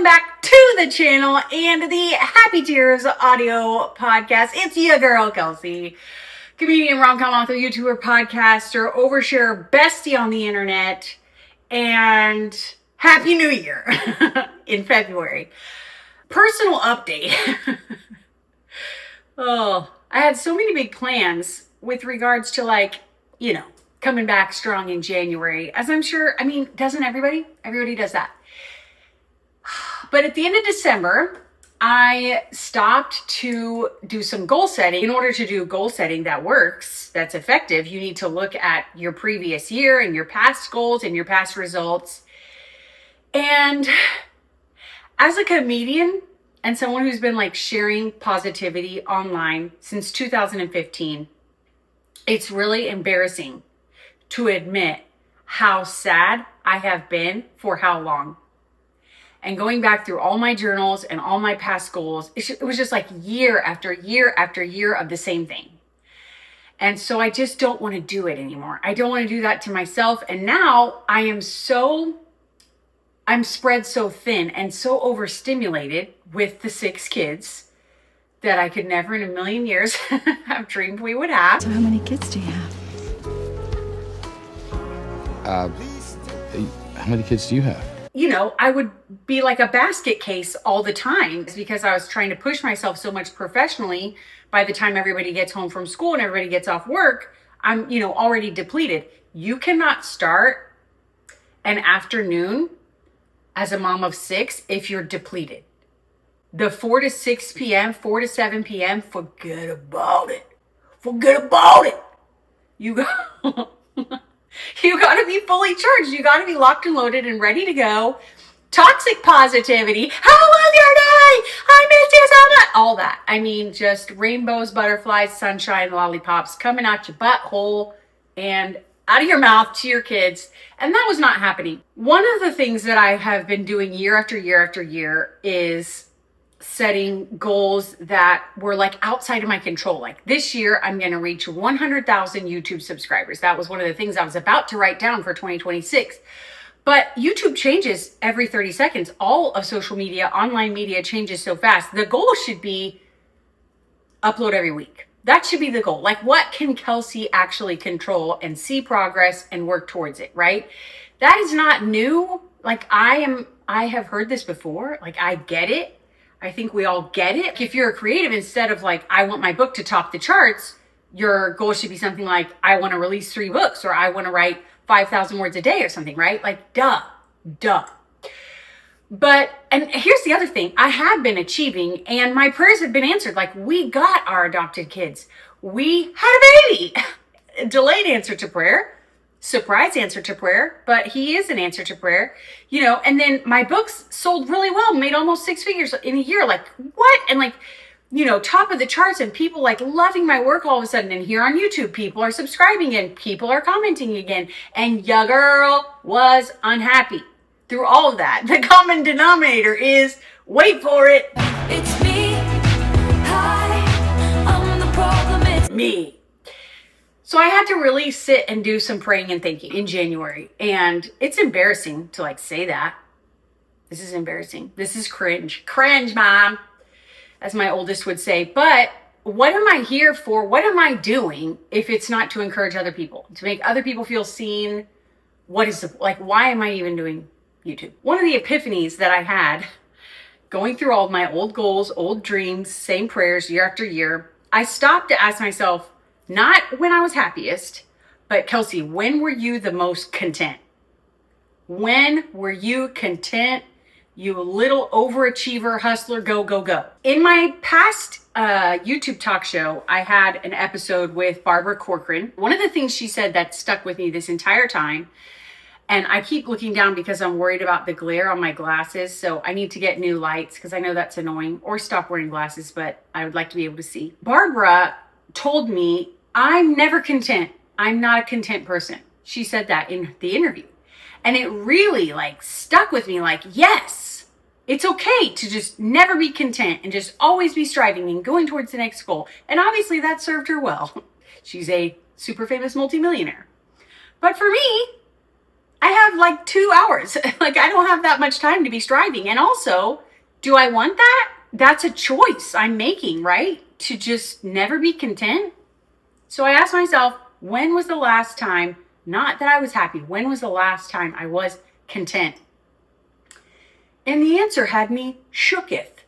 welcome back to the channel and the Happy Tears audio podcast. It's your girl, Kelsey, comedian, rom-com author, YouTuber, podcaster, overshare, bestie on the internet, and Happy New Year in February. Personal update. I had so many big plans with regards to coming back strong in January, as I'm sure, doesn't everybody? Everybody does that. But at the end of December, I stopped to do some goal setting. In order to do goal setting that works, that's effective, you need to look at your previous year and your past goals and your past results. And as a comedian and someone who's been sharing positivity online since 2015, it's really embarrassing to admit how sad I have been for how long. And going back through all my journals and all my past goals, it was just year after year after year of the same thing. And so I just don't want to do it anymore. I don't want to do that to myself. And now I'm spread so thin and so overstimulated with the 6 kids that I could never in a million years have dreamed we would have. So how many kids do you have? How many kids do you have? I would be like a basket case all the time. It's because I was trying to push myself so much professionally. By the time everybody gets home from school and everybody gets off work, I'm, already depleted. You cannot start an afternoon as a mom of 6 if you're depleted. The 4 to 6 p.m., 4 to 7 p.m., forget about it. Forget about it. You got to be fully charged. You got to be locked and loaded and ready to go. Toxic positivity. How was your day? I missed you so much. All that. Just rainbows, butterflies, sunshine, lollipops coming out your butthole and out of your mouth to your kids. And that was not happening. One of the things that I have been doing year after year after year is setting goals that were outside of my control. This year, I'm going to reach 100,000 YouTube subscribers. That was one of the things I was about to write down for 2026. But YouTube changes every 30 seconds. All of social media, online media changes so fast. The goal should be upload every week. That should be the goal. What can Kelsey actually control and see progress and work towards it, right? That is not new. I have heard this before. I get it. I think we all get it. If you're a creative, instead of I want my book to top the charts, your goal should be something like, I want to release 3 books, or I want to write 5,000 words a day or something, right? Duh. But, and here's the other thing, I have been achieving and my prayers have been answered. We got our adopted kids. We had a baby. Delayed answer to prayer. Surprise answer to prayer, but he is an answer to prayer, and then my books sold really well, made almost 6 figures in a year. What? And top of the charts, and people loving my work all of a sudden. And here on YouTube, people are subscribing and people are commenting again. And your girl was unhappy through all of that. The common denominator is, wait for it. It's me. Hi, I'm the problem. It's me. So I had to really sit and do some praying and thinking in January. And it's embarrassing to say that. This is embarrassing. This is cringe. Cringe, mom, as my oldest would say. But what am I here for? What am I doing if it's not to encourage other people, to make other people feel seen? What is why am I even doing YouTube? One of the epiphanies that I had going through all of my old goals, old dreams, same prayers year after year, I stopped to ask myself, not when I was happiest, but Kelsey, when were you the most content? When were you content, you little overachiever, hustler, go, go, go? In my past YouTube talk show, I had an episode with Barbara Corcoran. One of the things she said that stuck with me this entire time, and I keep looking down because I'm worried about the glare on my glasses, so I need to get new lights because I know that's annoying, or stop wearing glasses, but I would like to be able to see. Barbara told me, I'm never content. I'm not a content person. She said that in the interview. And it really stuck with me, yes, it's okay to just never be content and just always be striving and going towards the next goal. And obviously that served her well. She's a super famous multimillionaire. But for me, I have like 2 hours. Like, I don't have that much time to be striving. And also, do I want that? That's a choice I'm making, right? To just never be content. So I asked myself, when was the last time, not that I was happy, when was the last time I was content? And the answer had me shooketh.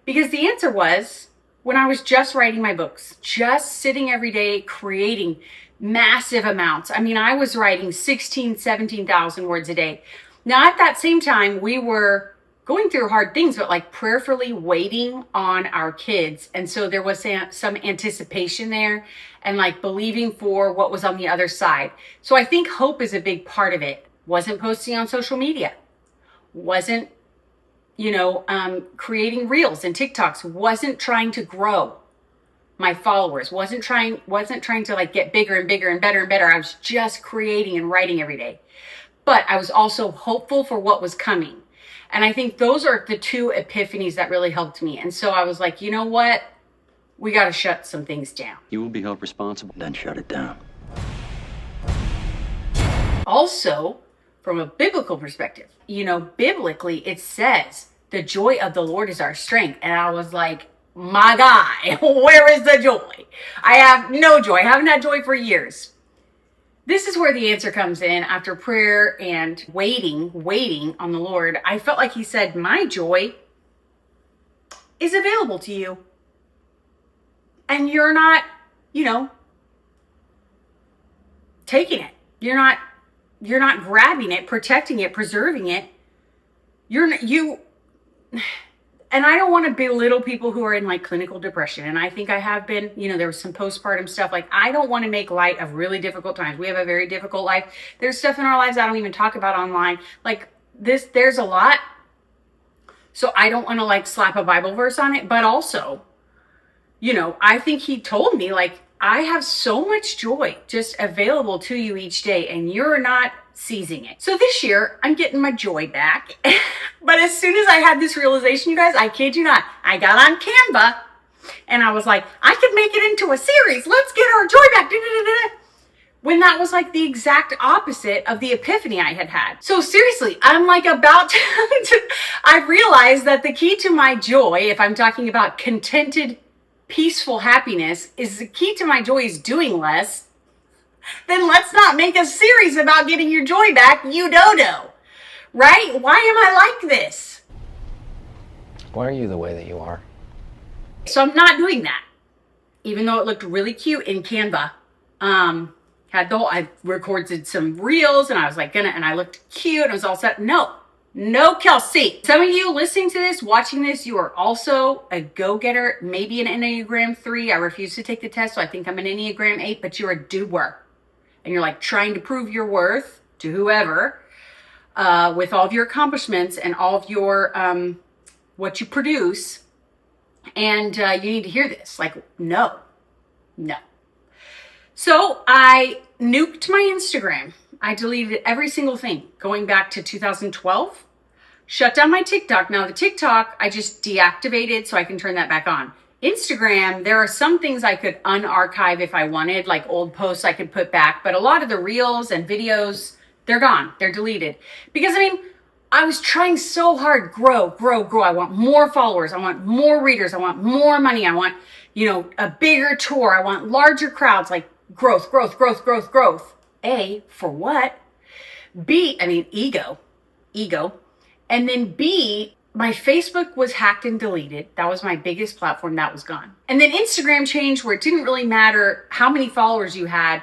Because the answer was when I was just writing my books, just sitting every day creating massive amounts. I mean, I was writing 16, 17,000 words a day. Now, at that same time, we were going through hard things, but like prayerfully waiting on our kids. And so there was some anticipation there and like believing for what was on the other side. So I think hope is a big part of it. Wasn't posting on social media. Wasn't creating reels and TikToks, wasn't trying to grow my followers, wasn't trying to like get bigger and bigger and better and better. I was just creating and writing every day. But I was also hopeful for what was coming. And I think those are the two epiphanies that really helped me. And so I was like, you know what? We got to shut some things down. You will be held responsible. Then shut it down. Also, from a biblical perspective, biblically it says the joy of the Lord is our strength. And I was like, my guy, where is the joy? I have no joy. I haven't had joy for years. This is where the answer comes in after prayer and waiting on the Lord. I felt like he said, my joy is available to you. And you're not, taking it. You're not grabbing it, protecting it, preserving it. And I don't want to belittle people who are in like clinical depression. And I think I have been, there was some postpartum stuff. Like, I don't want to make light of really difficult times. We have a very difficult life. There's stuff in our lives I don't even talk about online. Like there's a lot. So I don't want to like slap a Bible verse on it. But also, I think he told me like, I have so much joy just available to you each day and you're not seizing it. So this year I'm getting my joy back. But as soon as I had this realization, you guys, I kid you not, I got on Canva and I was like, I could make it into a series. Let's get our joy back. When that was like the exact opposite of the epiphany I had had. So seriously, I'm like about to I realized that the key to my joy, if I'm talking about contented, peaceful happiness, is the key to my joy is doing less. Then let's not make a series about getting your joy back, you dodo. Right? Why am I like this? Why are you the way that you are? So I'm not doing that. Even though it looked really cute in Canva. I recorded some reels and I was like and I looked cute and it was all set. No, Kelsey. Some of you listening to this, watching this, you are also a go-getter, maybe an Enneagram 3. I refuse to take the test, so I think I'm an Enneagram 8, but you're a doer. And you're like trying to prove your worth to whoever with all of your accomplishments and all of your what you produce. And you need to hear this. Like, no. So I nuked my Instagram. I deleted every single thing going back to 2012. Shut down my TikTok. Now the TikTok, I just deactivated so I can turn that back on. Instagram, there are some things I could unarchive if I wanted, like old posts I could put back. But a lot of the reels and videos, they're gone. They're deleted. Because I was trying so hard, grow. I want more followers. I want more readers. I want more money. I want, a bigger tour. I want larger crowds, like growth. A, for what? B, ego. And then B, my Facebook was hacked and deleted. That was my biggest platform. That was gone. And then Instagram changed where it didn't really matter how many followers you had.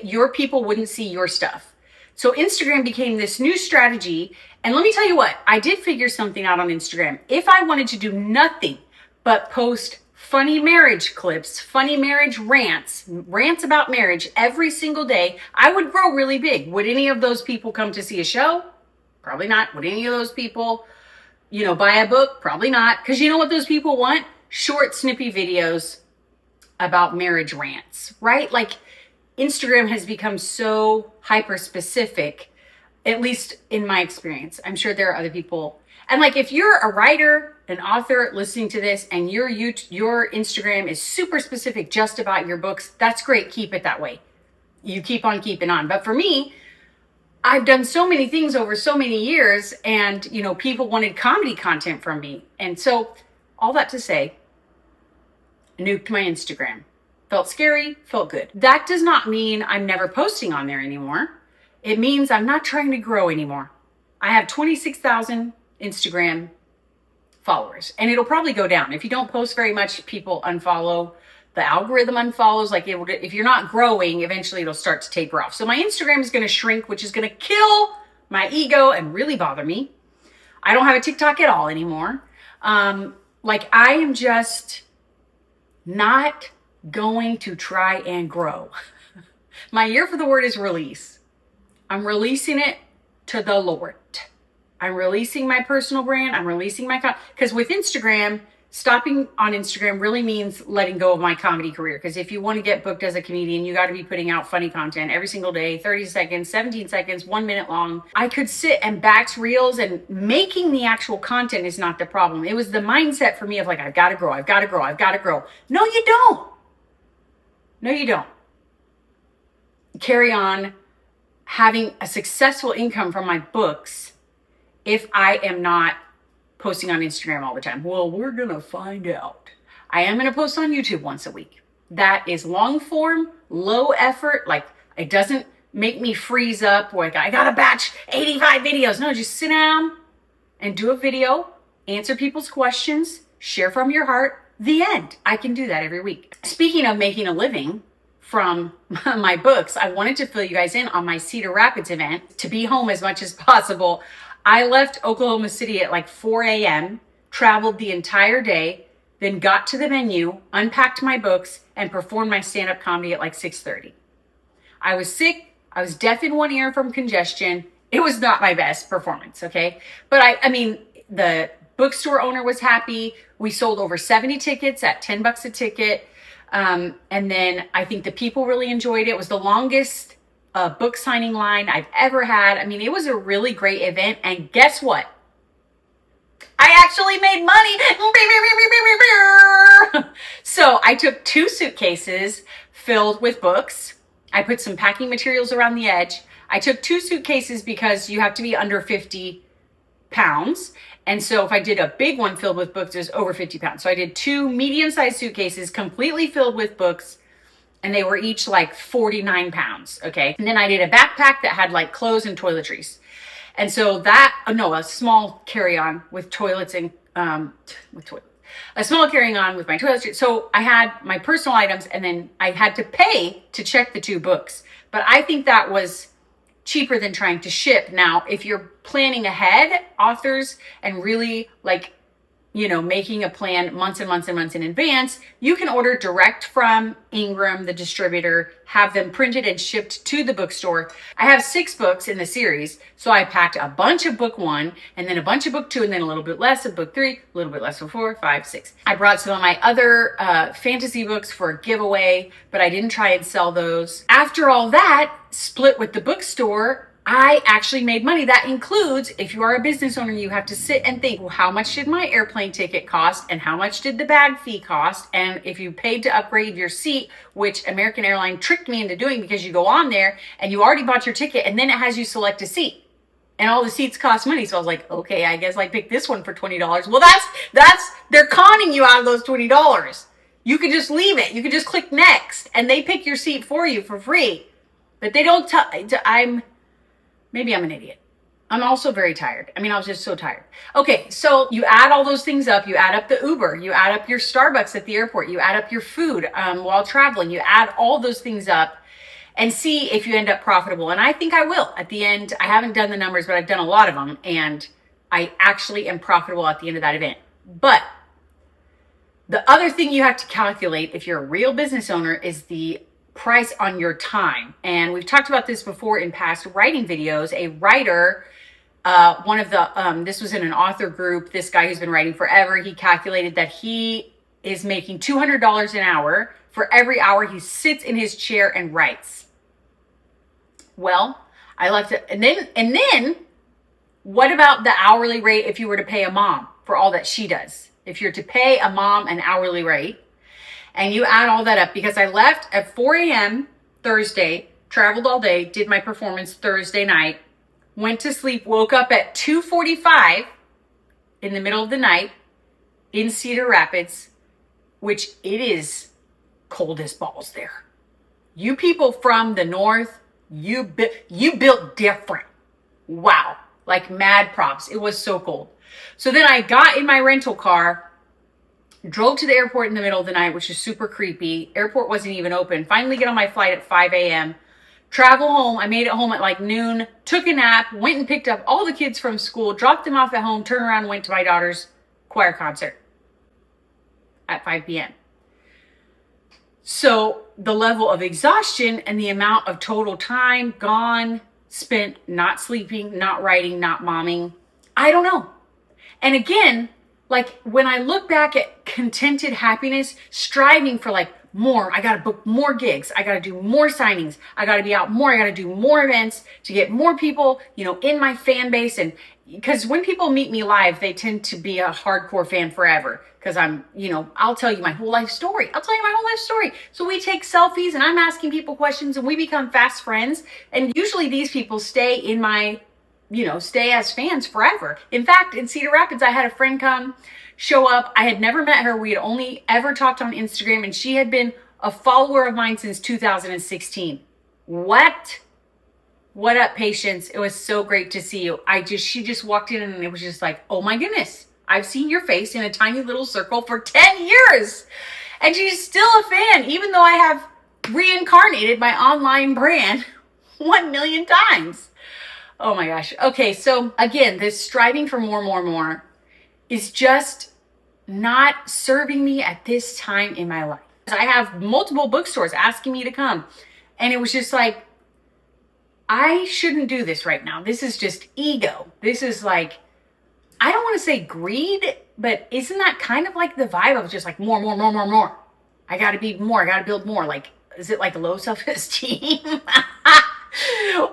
Your people wouldn't see your stuff. So Instagram became this new strategy. And let me tell you what, I did figure something out on Instagram. If I wanted to do nothing but post funny marriage clips, funny marriage rants about marriage every single day, I would grow really big. Would any of those people come to see a show? Probably not. Would any of those people, buy a book? Probably not. Because you know what those people want? Short, snippy videos about marriage rants, right? Like Instagram has become so hyper specific, at least in my experience. I'm sure there are other people. And like, if you're a writer, an author listening to this and your Instagram is super specific just about your books, that's great. Keep it that way. You keep on keeping on. But for me, I've done so many things over so many years, and people wanted comedy content from me. And so all that to say, nuked my Instagram. Felt scary, felt good. That does not mean I'm never posting on there anymore. It means I'm not trying to grow anymore. I have 26,000 Instagram followers, and it'll probably go down. If you don't post very much, people unfollow. The algorithm unfollows. Like if you're not growing, eventually it'll start to taper off. So my Instagram is going to shrink, which is going to kill my ego and really bother me. I don't have a TikTok at all anymore. Like I am just not going to try and grow. My year for the word is release. I'm releasing it to the Lord. I'm releasing my personal brand. I'm releasing my, because with Instagram, stopping on Instagram really means letting go of my comedy career. Because if you want to get booked as a comedian, you got to be putting out funny content every single day, 30 seconds, 17 seconds, 1 minute long. I could sit and batch reels, and making the actual content is not the problem. It was the mindset for me of like, I've got to grow, I've got to grow, I've got to grow. No, you don't. No, you don't. Carry on having a successful income from my books if I am not posting on Instagram all the time. Well, we're going to find out. I am going to post on YouTube once a week. That is long form, low effort. Like it doesn't make me freeze up like I got to batch 85 videos. No, just sit down and do a video, answer people's questions, share from your heart. The end. I can do that every week. Speaking of making a living from my books, I wanted to fill you guys in on my Cedar Rapids event to be home as much as possible. I left Oklahoma City at like 4 a.m., traveled the entire day, then got to the venue, unpacked my books, and performed my stand-up comedy at like 6:30. I was sick. I was deaf in one ear from congestion. It was not my best performance, okay? But I mean, the bookstore owner was happy. We sold over 70 tickets at $10 a ticket. And then I think the people really enjoyed it. It was the longest book signing line I've ever had. I mean, it was a really great event. And guess what? I actually made money. So I took 2 suitcases filled with books. I put some packing materials around the edge. I took 2 suitcases because you have to be under 50 pounds. And so if I did a big one filled with books, it was over 50 pounds. So I did 2 medium-sized suitcases completely filled with books, and they were each like 49 pounds, okay? And then I did a backpack that had like clothes and toiletries. And so a small carry-on with toilets and, a small carrying-on with my toiletries. So I had my personal items, and then I had to pay to check the 2 books. But I think that was cheaper than trying to ship. Now, if you're planning ahead, authors, and really like, making a plan months and months and months in advance, you can order direct from Ingram, the distributor, have them printed and shipped to the bookstore. I have 6 books in the series, so I packed a bunch of book 1, and then a bunch of book 2, and then a little bit less of book 3, a little bit less of 4, 5, 6. I brought some of my other fantasy books for a giveaway, but I didn't try and sell those. After all that, split with the bookstore, I actually made money. That includes, if you are a business owner, you have to sit and think, well, how much did my airplane ticket cost? And how much did the bag fee cost? And if you paid to upgrade your seat, which American Airlines tricked me into doing, because you go on there and you already bought your ticket, and then it has you select a seat. And all the seats cost money. So I was like, okay, I guess I picked this one for $20. Well, they're conning you out of those $20. You could just leave it. You could just click next, and they pick your seat for you for free. But they don't maybe I'm an idiot. I'm also very tired. I was just so tired. Okay, so you add all those things up. You add up the Uber. You add up your Starbucks at the airport. You add up your food while traveling. You add all those things up and see if you end up profitable. And I think I will. At the end, I haven't done the numbers, but I've done a lot of them. And I actually am profitable at the end of that event. But the other thing you have to calculate if you're a real business owner is the price on your time. And we've talked about this before in past writing videos. A writer, this was in an author group, this guy who's been writing forever, he calculated that he is making $200 an hour for every hour he sits in his chair and writes. Well, I left it. And then what about the hourly rate if you were to pay a mom for all that she does? If you're to pay a mom an hourly rate, and you add all that up, because I left at 4 a.m. Thursday, traveled all day, did my performance Thursday night, went to sleep, woke up at 2:45 in the middle of the night in Cedar Rapids, which it is cold as balls there. You people from the north, you built different. Wow. Like mad props. It was so cold. So then I got in my rental car, drove to the airport in the middle of the night, which is super creepy. Airport wasn't even open. Finally get on my flight at 5 a.m. Travel home. I made it home at like noon, took a nap, went and picked up all the kids from school, dropped them off at home, turned around and went to my daughter's choir concert at 5 p.m. So the level of exhaustion and the amount of total time gone, spent not sleeping, not writing, not momming, I don't know. And again, like when I look back at contented happiness, striving for like more, I got to book more gigs. I got to do more signings. I got to be out more. I got to do more events to get more people, in my fan base. And because when people meet me live, they tend to be a hardcore fan forever. Because I'll tell you my whole life story. So we take selfies and I'm asking people questions and we become fast friends. And usually these people stay stay as fans forever. In fact, in Cedar Rapids, I had a friend show up. I had never met her. We had only ever talked on Instagram and she had been a follower of mine since 2016. What up, Patience? It was so great to see you. She just walked in and it was just like, oh my goodness, I've seen your face in a tiny little circle for 10 years. And she's still a fan, even though I have reincarnated my online brand 1 million times. Oh my gosh. Okay, so again, this striving for more is just not serving me at this time in my life. I have multiple bookstores asking me to come. And it was just like, I shouldn't do this right now. This is just ego. This is like, I don't want to say greed, but isn't that kind of like the vibe of just like more? I got to be more. I got to build more. Like, is it like low self-esteem?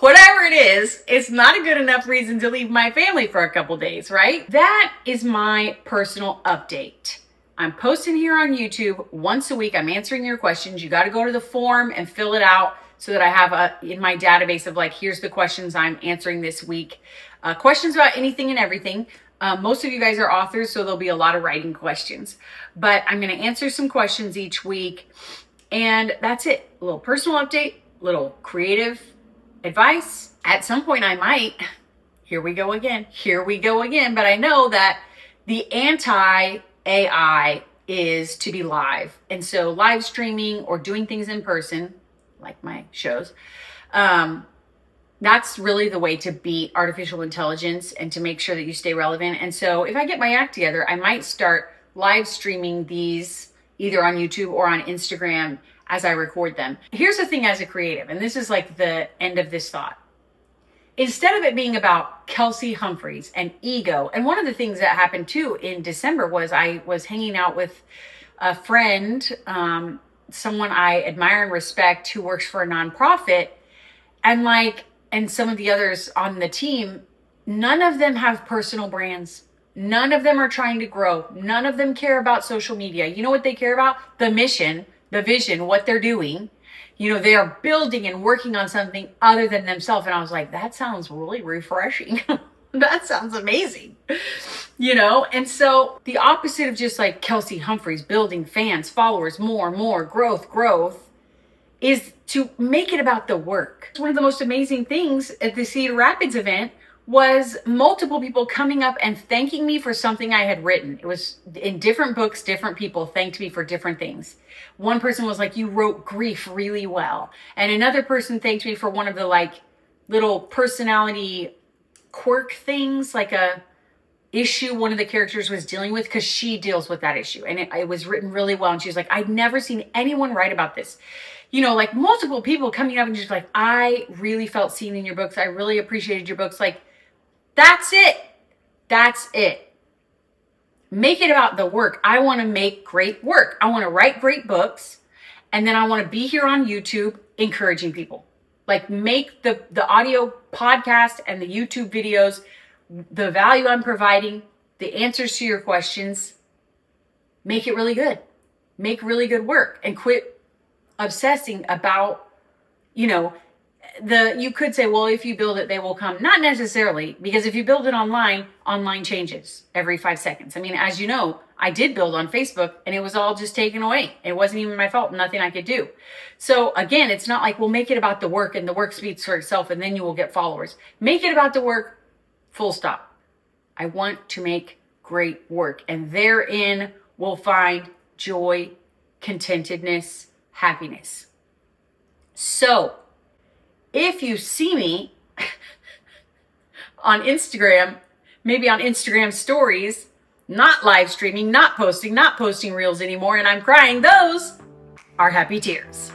Whatever it is, it's not a good enough reason to leave my family for a couple days, right? That is my personal update. I'm posting here on YouTube once a week. I'm answering your questions. You got to go to the form and fill it out so that I have in my database of like, here's the questions I'm answering this week. Questions about anything and everything. Most of you guys are authors, so there'll be a lot of writing questions. But I'm going to answer some questions each week. And that's it. A little personal update, little creative advice. At some point I might, here we go again. But I know that the anti-AI is to be live. And so live streaming or doing things in person, like my shows, that's really the way to beat artificial intelligence and to make sure that you stay relevant. And so if I get my act together, I might start live streaming these either on YouTube or on Instagram as I record them. Here's the thing as a creative, and this is like the end of this thought. Instead of it being about Kelsey Humphreys and ego, and one of the things that happened too in December was I was hanging out with a friend, someone I admire and respect who works for a nonprofit, and some of the others on the team, none of them have personal brands. None of them are trying to grow. None of them care about social media. You know what they care about? The mission, the vision, what they're doing. They are building and working on something other than themselves. And I was like, that sounds really refreshing. That sounds amazing. And so the opposite of just like Kelsey Humphreys building fans, followers, more, growth, is to make it about the work. One of the most amazing things at the Cedar Rapids event was multiple people coming up and thanking me for something I had written. It was in different books, different people thanked me for different things. One person was like, you wrote grief really well. And another person thanked me for one of the like little personality quirk things, like a issue one of the characters was dealing with, because she deals with that issue. And it was written really well. And she was like, I'd never seen anyone write about this. Like multiple people coming up and just like, I really felt seen in your books. I really appreciated your books. Like, that's it. Make it about the work. I want to make great work. I want to write great books. And then I want to be here on YouTube encouraging people. Like, make the audio podcast and the YouTube videos, the value I'm providing, the answers to your questions, make it really good. Make really good work and quit obsessing about, you could say, well, if you build it, they will come. Not necessarily, because if you build it online changes every 5 seconds. I mean, as you know, I did build on Facebook and it was all just taken away. It wasn't even my fault, nothing I could do. So again, it's not like, we'll make it about the work and the work speaks for itself and then you will get followers. Make it about the work, full stop. I want to make great work, and therein we'll find joy, contentedness, happiness. So if you see me on Instagram, maybe on Instagram stories, not live streaming, not posting reels anymore, and I'm crying, those are happy tears.